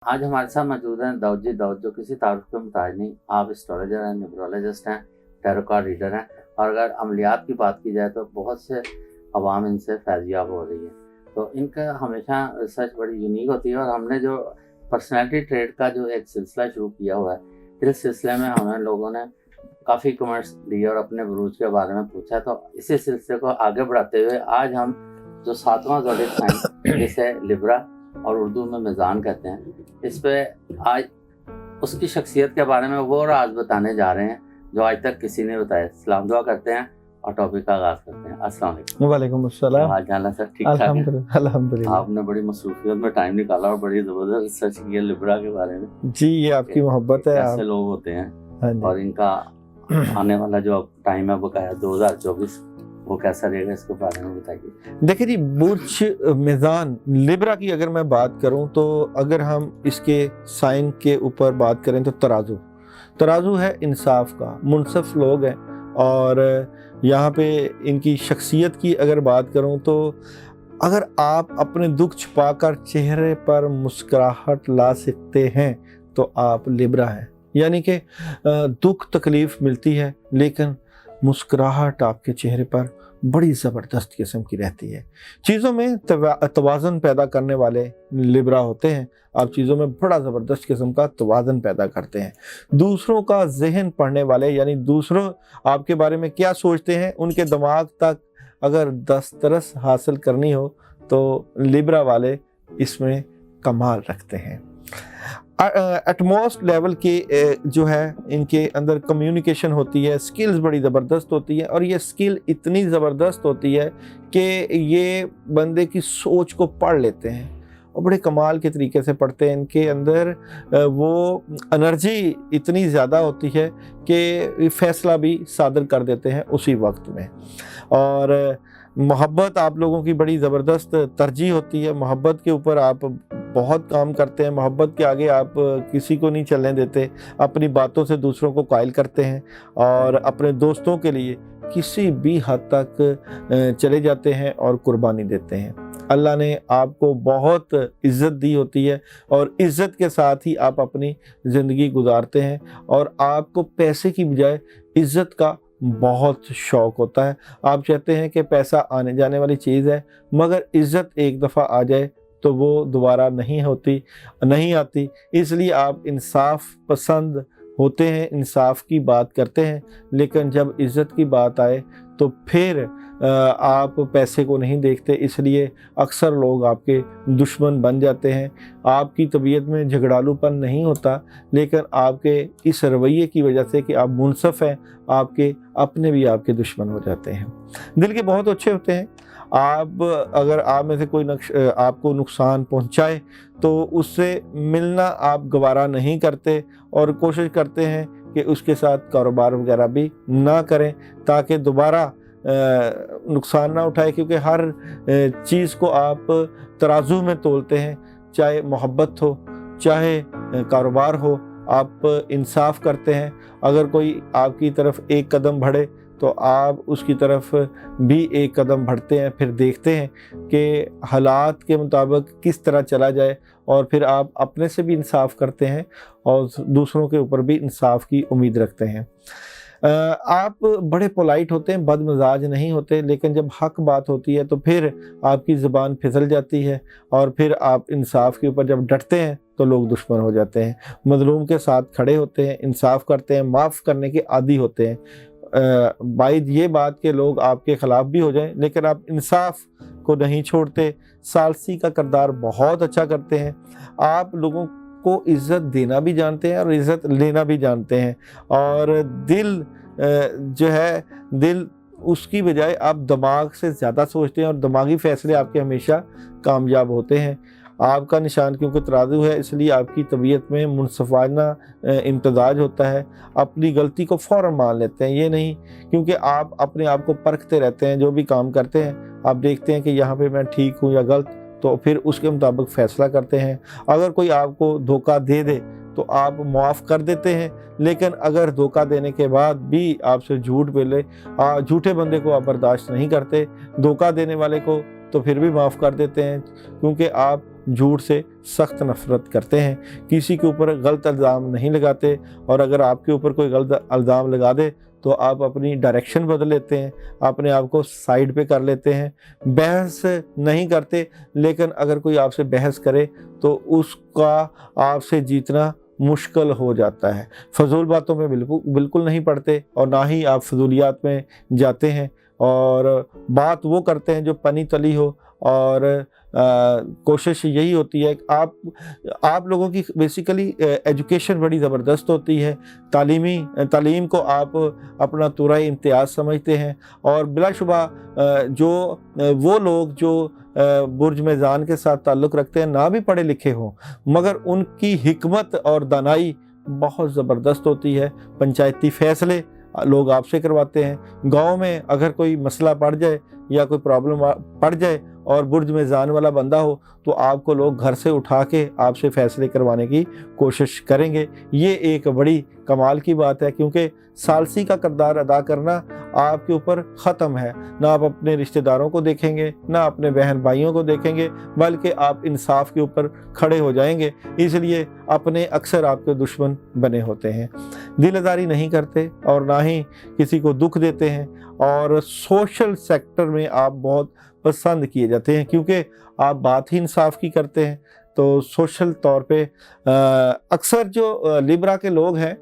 आज हमारे साथ मौजूद हैं दाऊद जी। दाऊद जो किसी तारुफ के मुताज नहीं, आप एस्ट्रोलॉजर हैं, न्यूमरोलॉजिस्ट हैं, टैरो कार्ड रीडर हैं, और अगर अमलियात की बात की जाए तो बहुत से अवाम इनसे फैज़याब हो रही है। तो इनका हमेशा रिसर्च बड़ी यूनिक होती है, और हमने जो पर्सनैलिटी ट्रेड का जो एक सिलसिला शुरू किया हुआ है, इस सिलसिले में हमें लोगों ने काफ़ी कमेंट्स दिए और अपने बुरूज के बारे में पूछा। तो इसी सिलसिले को आगे बढ़ाते हुए आज हम जो 7वां ज़ोडिएक साइन जिसे लिब्रा और उर्दू में मीज़ान कहते हैं, इस पे आज उसकी शख्सियत के बारे में वो राज बताने जा रहे हैं जो आज तक किसी ने बताया। सलाम दुआ करते हैं और टॉपिक का आगाज़ करते हैं। अस्सलाम वालेकुम। वालेकुम अस्सलाम। हाल चाल है सर? ठीक ठाक है? अल्हम्दुलिल्लाह। आपने बड़ी मसरूफियत में टाइम निकाला और बड़ी ज़बरदस्त रिसर्च की है लिब्रा के बारे में। जी, ये आपकी मोहब्बत है। कैसे लोग होते हैं हाँ जी। और इनका आने वाला जो टाइम है बकाया 2024 वो कैसा रहेगा, इसके बारे में बताइए। देखिए जी, बुर्ज मीज़ान लिब्रा की अगर मैं बात करूं तो अगर हम इसके साइन के ऊपर बात करें तो तराजू है इंसाफ का, मुनसफ लोग हैं। और यहाँ पे इनकी शख्सियत की अगर बात करूं तो अगर आप अपने दुख छुपाकर चेहरे पर मुस्कुराहट ला सकते हैं तो आप लिब्रा हैं। यानी कि दुख तकलीफ़ मिलती है लेकिन मुस्कुराहट आपके चेहरे पर बड़ी ज़बरदस्त किस्म की रहती है। चीज़ों में तवाज़न पैदा करने वाले लिब्रा होते हैं। आप चीज़ों में बड़ा ज़बरदस्त किस्म का तवाज़न पैदा करते हैं। दूसरों का जहन पढ़ने वाले, यानी दूसरों आपके बारे में क्या सोचते हैं उनके दिमाग तक अगर दस्तरस हासिल करनी हो तो लिब्रा वाले इसमें कमाल रखते हैं। एटमोस्ट लेवल के जो है इनके अंदर कम्युनिकेशन होती है, स्किल्स बड़ी ज़बरदस्त होती है, और ये स्किल इतनी ज़बरदस्त होती है कि ये बंदे की सोच को पढ़ लेते हैं और बड़े कमाल के तरीके से पढ़ते हैं। इनके अंदर वो एनर्जी इतनी ज़्यादा होती है कि फ़ैसला भी सादर कर देते हैं उसी वक्त में। और मोहब्बत आप लोगों की बड़ी ज़बरदस्त तरजीह होती है। मोहब्बत के ऊपर आप बहुत काम करते हैं। मोहब्बत के आगे आप किसी को नहीं चलने देते, अपनी बातों से दूसरों को कायल करते हैं और अपने दोस्तों के लिए किसी भी हद तक चले जाते हैं और कुर्बानी देते हैं। अल्लाह ने आपको बहुत इज़्ज़त दी होती है और इज़्ज़त के साथ ही आप अपनी ज़िंदगी गुजारते हैं, और आपको पैसे की बजाय इज़्ज़त का बहुत शौक़ होता है। आप चाहते हैं कि पैसा आने जाने वाली चीज़ है, मगर इज़्ज़त एक दफ़ा आ जाए तो वो दोबारा नहीं आती। इसलिए आप इंसाफ पसंद होते हैं, इंसाफ की बात करते हैं, लेकिन जब इज़्ज़त की बात आए तो फिर आप पैसे को नहीं देखते। इसलिए अक्सर लोग आपके दुश्मन बन जाते हैं। आपकी तबीयत में झगड़ालूपन नहीं होता, लेकिन आपके इस रवैये की वजह से कि आप मुनसफ़ हैं, आपके अपने भी आपके दुश्मन हो जाते हैं। दिल के बहुत अच्छे होते हैं। अगर आप में से कोई आपको नुकसान पहुंचाए तो उससे मिलना आप गवारा नहीं करते और कोशिश करते हैं कि उसके साथ कारोबार वगैरह भी ना करें ताकि दोबारा नुकसान ना उठाए, क्योंकि हर चीज़ को आप तराजू में तोलते हैं। चाहे मोहब्बत हो चाहे कारोबार हो, आप इंसाफ करते हैं। अगर कोई आपकी तरफ एक कदम बढ़े तो आप उसकी तरफ भी एक कदम बढ़ते हैं, फिर देखते हैं कि हालात के मुताबिक किस तरह चला जाए, और फिर आप अपने से भी इंसाफ करते हैं और दूसरों के ऊपर भी इंसाफ की उम्मीद रखते हैं। आप बड़े पोलाइट होते हैं, बदमिजाज नहीं होते, लेकिन जब हक बात होती है तो फिर आपकी ज़ुबान फिसल जाती है और फिर आप इंसाफ के ऊपर जब डटते हैं तो लोग दुश्मन हो जाते हैं। मज़लूम के साथ खड़े होते हैं, इंसाफ करते हैं, माफ़ करने के आदी होते हैं। बाइद ये बात के लोग आपके ख़िलाफ़ भी हो जाएं, लेकिन आप इंसाफ को नहीं छोड़ते। सालसी का किरदार बहुत अच्छा करते हैं। आप लोगों को इज़्ज़त देना भी जानते हैं और इज़्ज़त लेना भी जानते हैं, और दिल उसकी बजाय आप दिमाग से ज़्यादा सोचते हैं और दिमागी फ़ैसले आपके हमेशा कामयाब होते हैं। आपका निशान क्योंकि तराजू है, इसलिए आपकी तबीयत में मुनसफ़ाना इम्तज़ाज होता है। अपनी गलती को फ़ौरन मान लेते हैं, ये नहीं, क्योंकि आप अपने आप को परखते रहते हैं। जो भी काम करते हैं आप देखते हैं कि यहाँ पे मैं ठीक हूँ या गलत, तो फिर उसके मुताबिक फ़ैसला करते हैं। अगर कोई आपको धोखा दे दे तो आप माफ़ कर देते हैं, लेकिन अगर धोखा देने के बाद भी आपसे झूठ बोले, झूठे बंदे को आप बर्दाश्त नहीं करते, धोखा देने वाले को तो फिर भी माफ़ कर देते हैं, क्योंकि आप झूठ से सख्त नफ़रत करते हैं, किसी के ऊपर गलत इल्ज़ाम नहीं लगाते, और अगर आपके ऊपर कोई गलत इल्ज़ाम लगा दे तो आप अपनी डायरेक्शन बदल लेते हैं, अपने आप को साइड पे कर लेते हैं, बहस नहीं करते, लेकिन अगर कोई आपसे बहस करे तो उसका आपसे जीतना मुश्किल हो जाता है। फजूल बातों में बिल्कुल नहीं पड़ते, और ना ही आप फजूलियात में जाते हैं, और बात वो करते हैं जो पनी तली हो, और कोशिश यही होती है कि आप लोगों की बेसिकली एजुकेशन बड़ी ज़बरदस्त होती है, तालीम को आप अपना तुरा इम्तियाज़ समझते हैं, और बिलाशुबा जो वो लोग जो बुर्ज मेज़ान के साथ ताल्लुक़ रखते हैं, ना भी पढ़े लिखे हों, मगर उनकी हिकमत और दानाई बहुत ज़बरदस्त होती है। पंचायती फ़ैसले लोग आपसे करवाते हैं। गांव में अगर कोई मसला पड़ जाए या कोई प्रॉब्लम पड़ जाए और बुर्ज मेज़ान वाला बंदा हो, तो आपको लोग घर से उठा के आपसे फ़ैसले करवाने की कोशिश करेंगे। ये एक बड़ी कमाल की बात है, क्योंकि सालसी का किरदार अदा करना आपके ऊपर ख़त्म है। ना आप अपने रिश्तेदारों को देखेंगे, ना अपने बहन भाइयों को देखेंगे, बल्कि आप इंसाफ के ऊपर खड़े हो जाएंगे। इसलिए अपने अक्सर आपके दुश्मन बने होते हैं, दिलदारी नहीं करते और ना ही किसी को दुख देते हैं, और सोशल सेक्टर में आप बहुत पसंद किए जाते हैं, क्योंकि आप बात ही इंसाफ की करते हैं। तो सोशल तौर पे अक्सर जो लिब्रा के लोग हैं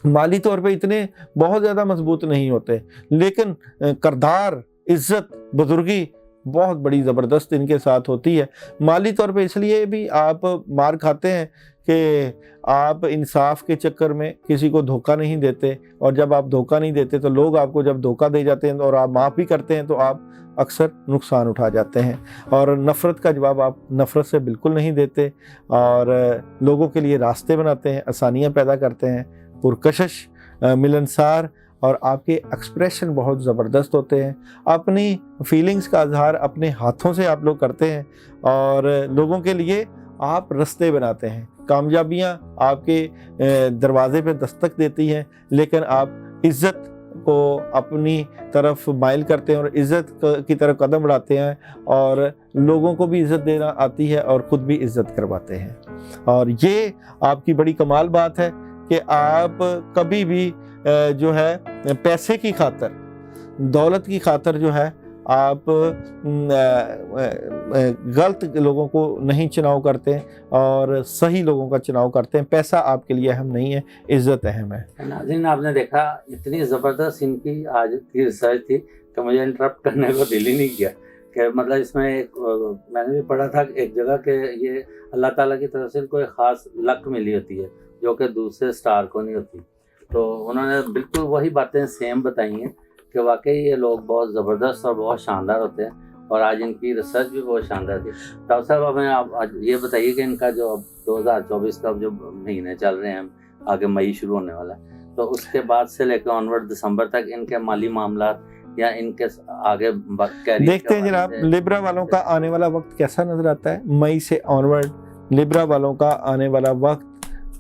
माली तौर पे इतने बहुत ज़्यादा मजबूत नहीं होते, लेकिन किरदार, इज़्ज़त, बुजुर्गी बहुत बड़ी ज़बरदस्त इनके साथ होती है। माली तौर पे इसलिए भी आप मार खाते हैं कि आप इंसाफ के चक्कर में किसी को धोखा नहीं देते, और जब आप धोखा नहीं देते तो लोग आपको जब धोखा दे जाते हैं और आप माफ़ भी करते हैं तो आप अक्सर नुकसान उठा जाते हैं। और नफ़रत का जवाब आप नफ़रत से बिल्कुल नहीं देते, और लोगों के लिए रास्ते बनाते हैं, आसानियाँ पैदा करते हैं, पुरकशिश, मिलनसार, और आपके एक्सप्रेशन बहुत ज़बरदस्त होते हैं। अपनी फीलिंग्स का इज़हार अपने हाथों से आप लोग करते हैं, और लोगों के लिए आप रास्ते बनाते हैं। कामयाबियाँ आपके दरवाज़े पे दस्तक देती हैं, लेकिन आप इज़्ज़त को अपनी तरफ माइल करते हैं और इज़्ज़त की तरफ कदम बढ़ाते हैं, और लोगों को भी इज़्ज़त देना आती है और ख़ुद भी इज़्ज़त करवाते हैं। और ये आपकी बड़ी कमाल बात है कि आप कभी भी जो है पैसे की खातर, दौलत की खातर जो है आप गलत लोगों को नहीं चुनाव करते और सही लोगों का चुनाव करते हैं। पैसा आपके लिए अहम नहीं है, इज़्ज़त अहम है। नाज़रीन, आपने देखा इतनी ज़बरदस्त इनकी आज की रिसर्च थी कि मुझे इंटरप्ट करने को दिल ही नहीं किया। कि मतलब इसमें मैंने भी पढ़ा था एक जगह कि ये अल्लाह ताला की तरफ से कोई ख़ास लक मिली होती है जो कि दूसरे स्टार को नहीं होती। तो उन्होंने बिल्कुल वही बातें सेम बताई हैं कि वाकई ये लोग बहुत ज़बरदस्त और बहुत शानदार होते हैं, और आज इनकी रिसर्च भी बहुत शानदार थी। डॉक्टर साहब, हमें आप आज ये बताइए कि इनका जो अब 2024 का जो महीने चल रहे हैं, आगे मई शुरू होने वाला है, तो उसके बाद से लेकर ऑनवर्ड दिसंबर तक इनके माली मामला या इनके आगे देखते हैं जनाब, लिब्रा वालों का आने वाला वक्त कैसा नजर आता है। मई से ऑनवर्ड लिब्रा वालों का आने वाला वक्त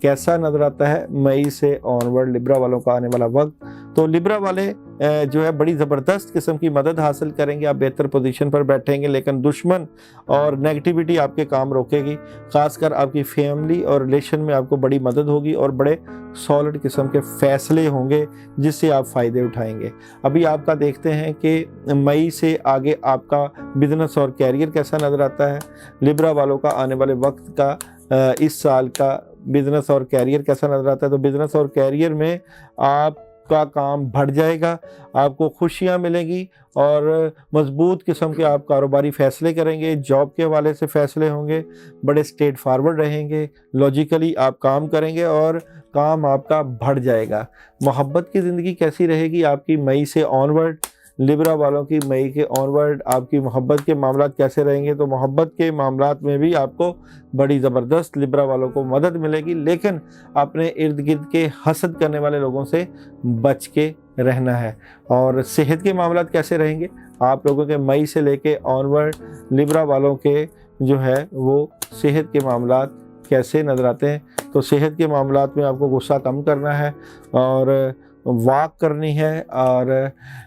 कैसा नजर आता है। मई से ऑनवर्ड लिब्रा वालों का आने वाला वक्त, तो लिब्रा वाले जो है बड़ी ज़बरदस्त किस्म की मदद हासिल करेंगे, आप बेहतर पोजीशन पर बैठेंगे, लेकिन दुश्मन और नेगेटिविटी आपके काम रोकेगी। ख़ासकर आपकी फैमिली और रिलेशन में आपको बड़ी मदद होगी और बड़े सॉलिड किस्म के फ़ैसले होंगे जिससे आप फ़ायदे उठाएंगे। अभी आपका देखते हैं कि मई से आगे आपका बिज़नेस और कैरियर कैसा नज़र आता है। लिब्रा वालों का आने वाले वक्त का इस साल का बिज़नेस और कैरियर कैसा नज़र आता है। तो बिज़नेस और कैरियर में आपका काम बढ़ जाएगा, आपको खुशियां मिलेंगी और मजबूत किस्म के आप कारोबारी फ़ैसले करेंगे। जॉब के हवाले से फ़ैसले होंगे, बड़े स्ट्रेट फॉरवर्ड रहेंगे, लॉजिकली आप काम करेंगे और काम आपका बढ़ जाएगा। मोहब्बत की ज़िंदगी कैसी रहेगी आपकी मई से ऑनवर्ड। लिब्रा वालों की मई के ऑनवर्ड आपकी मोहब्बत के मामलात कैसे रहेंगे। तो मोहब्बत के मामलात में भी आपको बड़ी ज़बरदस्त लिब्रा वालों को मदद मिलेगी, लेकिन अपने इर्द गिर्द के हसद करने वाले लोगों से बच के रहना है। और सेहत के मामलात कैसे रहेंगे आप लोगों के मई से लेके ऑनवर्ड लिब्रा वालों के जो है वो सेहत के मामलात कैसे नज़र आते हैं। तो सेहत के मामलात में आपको गुस्सा कम करना है और वॉक करनी है और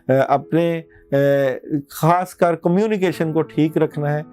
अपने ख़ास कर कम्युनिकेशन को ठीक रखना है।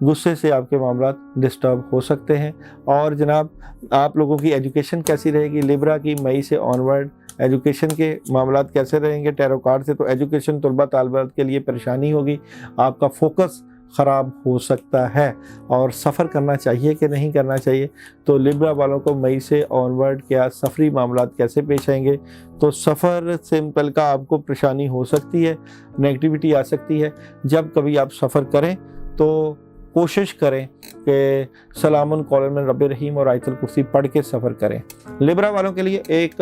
غصے سے آپ کے معاملات ڈسٹرب ہو سکتے ہیں. اور جناب آپ لوگوں کی ایجوکیشن کیسی رہے گی؟ لیبرا کی مئی سے آنورڈ ایجوکیشن کے معاملات کیسے رہیں گے ٹیرو کارڈ سے؟ تو ایجوکیشن طلبہ طالب علم کے لیے پریشانی ہوگی، آپ کا فوکس خراب ہو سکتا ہے. اور سفر کرنا چاہیے کہ نہیں کرنا چاہیے؟ تو لیبرا والوں کو مئی سے آنورڈ کیا سفری معاملات کیسے پیش آئیں گے؟ تو سفر سے متعلقہ آپ کو پریشانی ہو سکتی ہے، نیگیٹیوٹی آ سکتی ہے. جب کبھی آپ سفر کریں تو کوشش کریں کہ سلام قولا من رب رحیم اور آیت الکرسی پڑھ کے سفر کریں. لیبرا والوں کے لیے ایک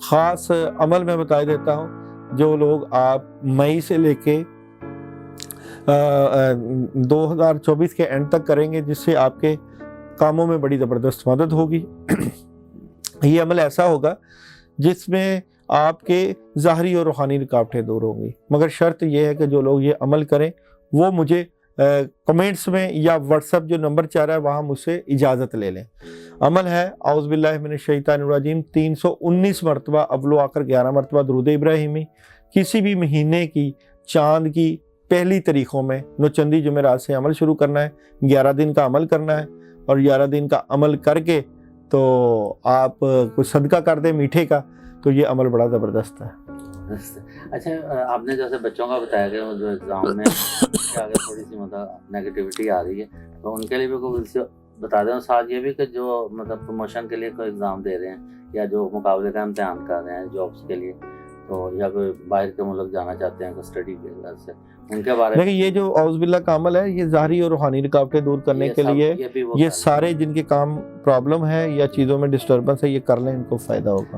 خاص عمل میں بتا دیتا ہوں. جو لوگ آپ مئی سے لے کے 2024 کے اینڈ تک کریں گے، جس سے آپ کے کاموں میں بڑی زبردست مدد ہوگی. یہ عمل ایسا ہوگا جس میں آپ کے ظاہری اور روحانی رکاوٹیں دور ہوں گی، مگر شرط یہ ہے کہ جو لوگ یہ عمل کریں وہ مجھے کمنٹس میں یا واٹس ایپ جو نمبر چاہ رہا ہے وہاں مجھ سے اجازت لے لیں. عمل ہے اعوذ باللہ من الشیطان الرجیم 319 مرتبہ اول و آخر 11 مرتبہ درود ابراہیمی. کسی بھی مہینے کی چاند کی پہلی تاریخوں میں نوچندی جمعرات سے عمل شروع کرنا ہے. 11 دن کا عمل کرنا ہے، اور 11 دن کا عمل کر کے تو آپ کوئی صدقہ کر دیں میٹھے کا، تو یہ عمل بڑا زبردست ہے. اچھا، آپ نے جیسے بچوں کا بتایا کہ جو ایگزام میں آگے تھوڑی سی مطلب نیگیٹیوٹی آ رہی ہے، تو ان کے لیے بھی کوئی بتا دیں. ساتھ یہ بھی کہ جو مطلب پروموشن کے لیے کوئی ایگزام دے رہے ہیں یا جو مقابلے کا امتحان کر رہے ہیں جابس کے لیے، تو یا کوئی باہر کے ملک جانا چاہتے ہیں اسٹڈی کے وجہ سے، ان کے بارے میں. لیکن یہ جو اعوذ باللہ کا عمل ہے یہ ظاہری اور روحانی رکاوٹیں دور کرنے کے لیے، یہ سارے جن کے کام پرابلم ہے یا چیزوں میں ڈسٹربنس ہے یہ کر لیں، ان کو فائدہ ہوگا.